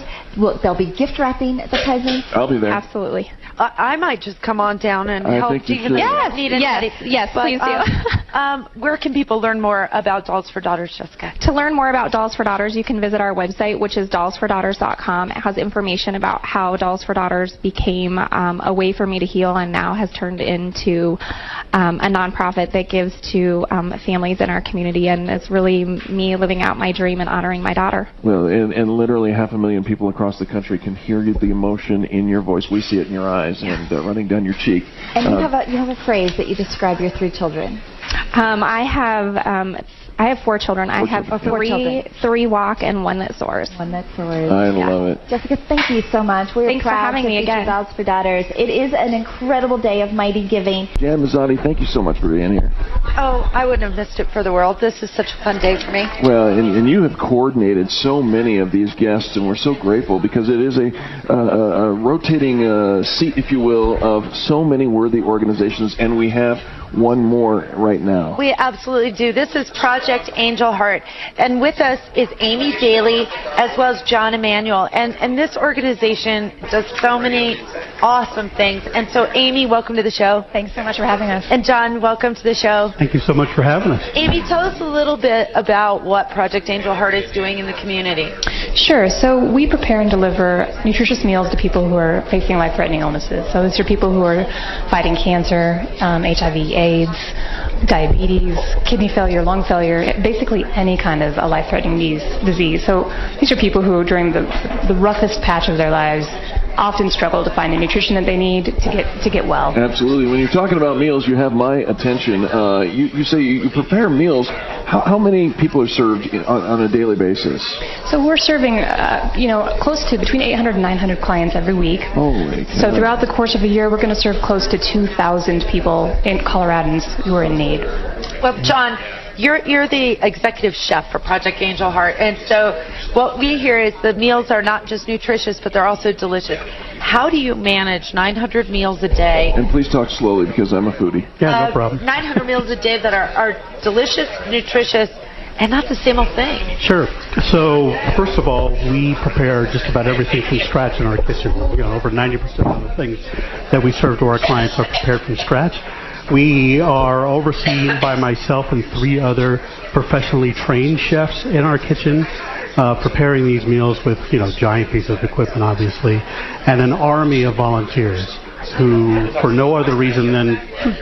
They'll be gift wrapping the presents. I'll be there. Absolutely. I might just come on down and help. Yes, please do. Where can people learn more about Dolls for Daughters, Jessica? To learn more about Dolls for Daughters, you can visit our website, which is dollsfordaughters.com. It has information about how Dolls for Daughters became a way for me to heal and now has turned into a nonprofit that gives to families in our community, and it's really me living out my dream and honoring my daughter. Well, and literally 500,000 people across the country can hear the emotion in your voice. We see it in your eyes and running down your cheek. And you have a phrase that you describe your 3 children. I have 4 children. I have three walk and 1 that soars. 1 that soars. I love it. Jessica, thank you so much. Thanks for having me again. Dolls for Daughters. It is an incredible day of mighty giving. Jan Mazotti, thank you so much for being here. Oh, I wouldn't have missed it for the world. This is such a fun day for me. Well, and you have coordinated so many of these guests, and we're so grateful because it is a rotating seat, if you will, of so many worthy organizations, and we have one more right now. We absolutely do. This is Project Angel Heart, and with us is Amy Daly as well as John Emanuel, and this organization does so many awesome things. And so, Amy, welcome to the show. Thanks so much for having us. And John, welcome to the show. Thank you so much for having us. Amy, tell us a little bit about what Project Angel Heart is doing in the community. Sure. So we prepare and deliver nutritious meals to people who are facing life-threatening illnesses. So these are people who are fighting cancer, HIV, AIDS, diabetes, kidney failure, lung failure, basically any kind of a life-threatening disease. So these are people who, during the roughest patch of their lives, often struggle to find the nutrition that they need to get well. Absolutely. When you're talking about meals, you have my attention. You say you prepare meals. How many people are served on a daily basis? So we're serving, close to between 800 and 900 clients every week. Holy cow. So throughout the course of a year, we're going to serve close to 2,000 people, Coloradans, who are in need. Well, John, you're the executive chef for Project Angel Heart, and so what we hear is the meals are not just nutritious, but they're also delicious. How do you manage 900 meals a day? And please talk slowly because I'm a foodie. Yeah, no problem. 900 meals a day that are delicious, nutritious, and not the same old thing. Sure. So, first of all, we prepare just about everything from scratch in our kitchen. Over 90% of the things that we serve to our clients are prepared from scratch. We are overseen by myself and 3 other professionally trained chefs in our kitchen, preparing these meals with, giant pieces of equipment, obviously, and an army of volunteers who, for no other reason than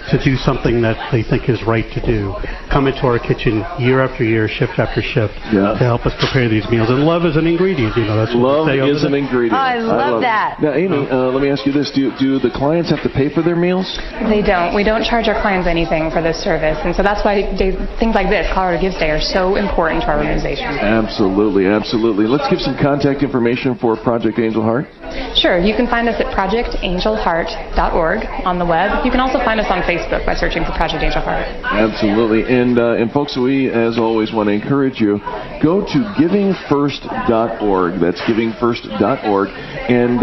to do something that they think is right to do, come into our kitchen year after year, shift after shift, to help us prepare these meals. And love is an ingredient. That's what love is an ingredient. Oh, I love that. Now, Amy, let me ask you this: do the clients have to pay for their meals? They don't. We don't charge our clients anything for this service, and so that's why things like this, Colorado Gives Day, are so important to our organization. Absolutely, absolutely. Let's give some contact information for Project Angel Heart. Sure. You can find us at projectangelheart.org on the web. You can also find us on Facebook by searching for Project Angel Heart. Absolutely. And folks, we, as always, want to encourage you, go to givingfirst.org. That's givingfirst.org, and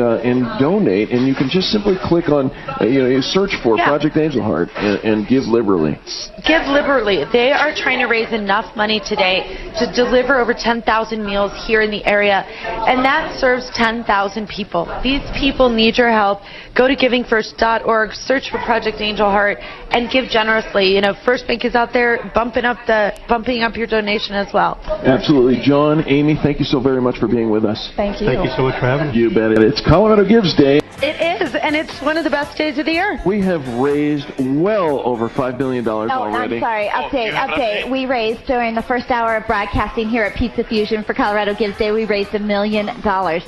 donate. And you can just simply click on, you search for Project Angel Heart and give liberally. Give liberally. They are trying to raise enough money today to deliver over 10,000 meals here in the area, and that serves 10,000 people. These people need your help. Go to givingfirst.org, search for Project Angel Heart, and give generously. First Bank is out there bumping up your donation as well. Absolutely. John, Amy, thank you so very much for being with us. Thank you. Thank you so much for having us. You bet. It's Colorado Gives Day. It is, and it's one of the best days of the year. We have raised well over $5 million already. I'm sorry. Update. We raised, during the first hour of broadcasting here at Pizza Fusion for Colorado Gives Day, we raised $1 million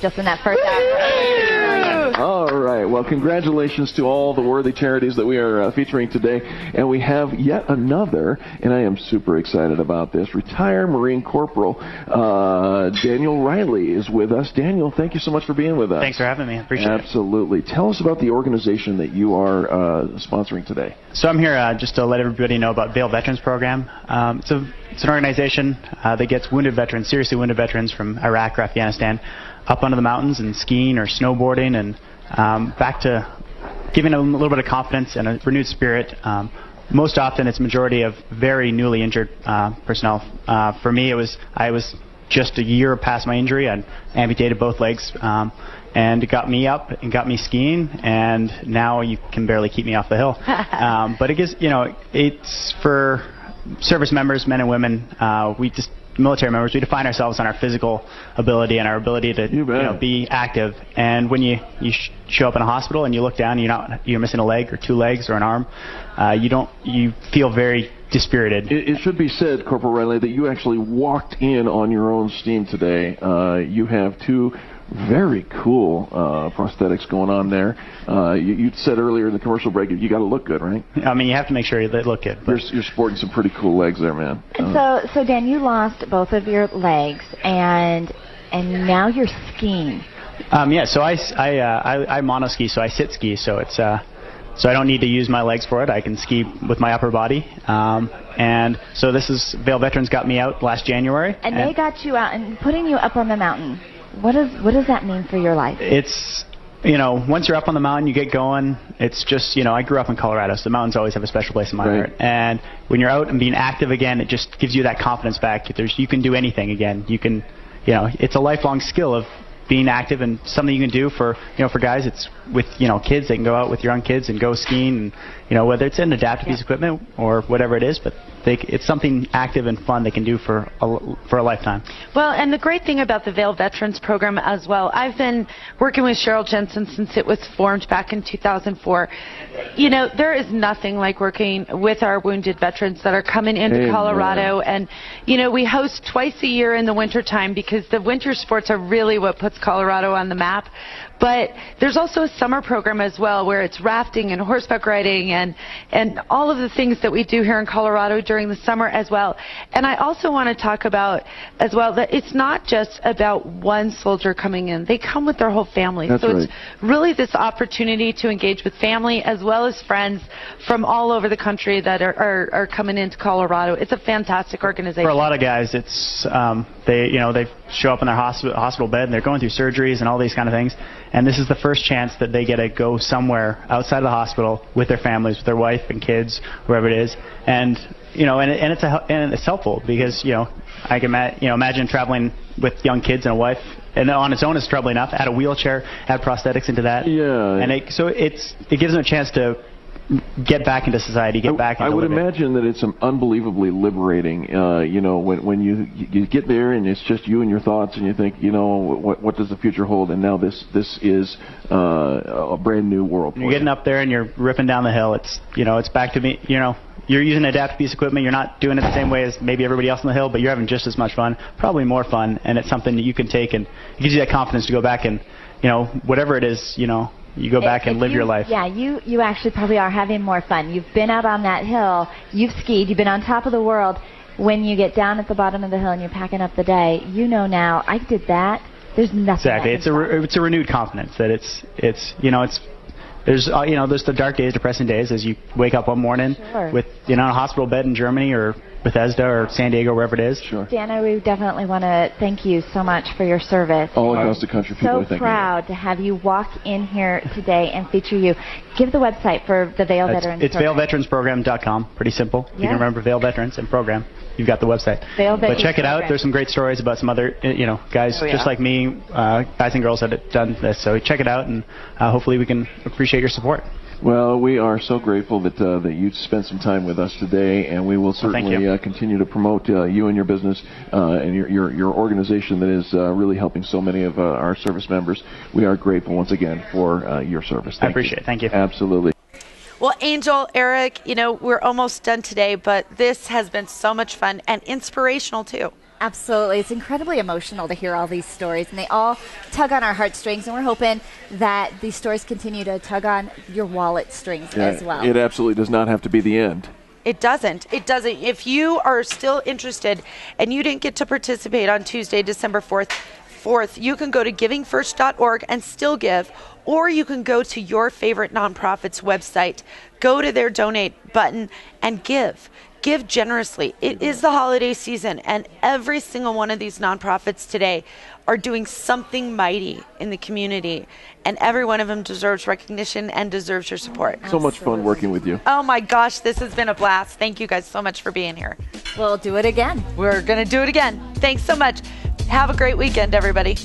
just in that first hour. All right. Well, congratulations to all the worthy charities that we are featuring today. And we have yet another, and I am super excited about this, retired Marine Corporal Daniel Riley is with us. Daniel, thank you so much for being with us. Thanks for having me. Appreciate it. Absolutely. Tell us about the organization that you are sponsoring today. So I'm here just to let everybody know about Vail Veterans Program. It's an organization that gets wounded veterans, seriously wounded veterans from Iraq or Afghanistan, up onto the mountains and skiing or snowboarding, and back to giving them a little bit of confidence and a renewed spirit. Most often, it's a majority of very newly injured personnel. For me, I was just a year past my injury. I'd amputated both legs, and it got me up and got me skiing, and now you can barely keep me off the hill. But it gives, it's for service members, men and women. Military members, we define ourselves on our physical ability and our ability to be active. And when you show up in a hospital and you look down, you're missing a leg or 2 legs or an arm, you feel very dispirited. It should be said, Corporal Riley, that you actually walked in on your own steam today. You have 2 very cool prosthetics going on there. You said earlier in the commercial break, you got to look good, right? I mean, you have to make sure they look good. You're sporting some pretty cool legs there, man. So Dan, you lost both of your legs, and now you're skiing. So I monoski, so I sit ski, so it's so I don't need to use my legs for it. I can ski with my upper body. And so Vail Veterans got me out last January. And they got you out and putting you up on the mountain. What does that mean for your life? It's, once you're up on the mountain, you get going. It's just, I grew up in Colorado, so the mountains always have a special place in my heart. And when you're out and being active again, it just gives you that confidence back. You can do anything again. You can, it's a lifelong skill of being active, and something you can do for guys. It's with kids. They can go out with your young kids and go skiing, and whether it's an adaptive piece of equipment or whatever it is, but it's something active and fun they can do for a lifetime. Well, and the great thing about the Vail Veterans Program as well, I've been working with Cheryl Jensen since it was formed back in 2004. There is nothing like working with our wounded veterans that are coming into Colorado, and we host twice a year in the wintertime because the winter sports are really what puts puts Colorado on the map. But there's also a summer program as well where it's rafting and horseback riding and all of the things that we do here in Colorado during the summer as well. And I also want to talk about as well that it's not just about one soldier coming in. They come with their whole family. That's right. It's really this opportunity to engage with family as well as friends from all over the country that are coming into Colorado. It's a fantastic organization. For a lot of guys, it's they show up in their hospital bed and they're going through surgeries and all these kind of things. And this is the first chance that they get to go somewhere outside of the hospital with their families, with their wife and kids, wherever it is. And it's helpful because I can imagine traveling with young kids and a wife, and on its own is trouble enough. Add a wheelchair, add prosthetics into that. Yeah. And it gives them a chance to get back into society, get back into I would living. imagine that it's unbelievably liberating, when you get there and it's just you and your thoughts and you think, what does the future hold? And now this is a brand new world. You're getting up there and you're ripping down the hill. It's back to me, you're using an adaptive piece of equipment. You're not doing it the same way as maybe everybody else on the hill, but you're having just as much fun, probably more fun, and it's something that you can take, and it gives you that confidence to go back and, whatever it is, you go back and live your life. Yeah, you actually probably are having more fun. You've been out on that hill, you've skied, you've been on top of the world. When you get down at the bottom of the hill and you're packing up the day, now, I did that. There's nothing. Exactly. It's a renewed confidence that there's the dark days, depressing days as you wake up one morning with in a hospital bed in Germany or Bethesda or San Diego, wherever it is. Sure. Dana, we definitely want to thank you so much for your service. All across the country, people are thanking you. So proud to have you walk in here today and feature you. Give the website for the Vail Veterans It's Program. VailVeteransProgram.com. Pretty simple. Yeah. You can remember Vail Veterans and Program. You've got the website. But check it out. There's some great stories about some other, guys just like me, guys and girls that have done this. So check it out, and hopefully we can appreciate your support. Well, we are so grateful that you spent some time with us today, and we will certainly continue to promote you and your business and your organization that is really helping so many of our service members. We are grateful once again for your service. I appreciate it. Thank you. Absolutely. Well, Angel, Eric, we're almost done today, but this has been so much fun and inspirational too. Absolutely. It's incredibly emotional to hear all these stories, and they all tug on our heartstrings, and we're hoping that these stories continue to tug on your wallet strings as well. It absolutely does not have to be the end. It doesn't. It doesn't. If you are still interested and you didn't get to participate on Tuesday, December 4th, you can go to givingfirst.org and still give, or you can go to your favorite nonprofit's website, go to their donate button, and give. Give generously. It is the holiday season, and every single one of these nonprofits today are doing something mighty in the community, and every one of them deserves recognition and deserves your support. So much fun working with you. Oh my gosh, this has been a blast. Thank you guys so much for being here. We'll do it again. We're going to do it again. Thanks so much. Have a great weekend, everybody.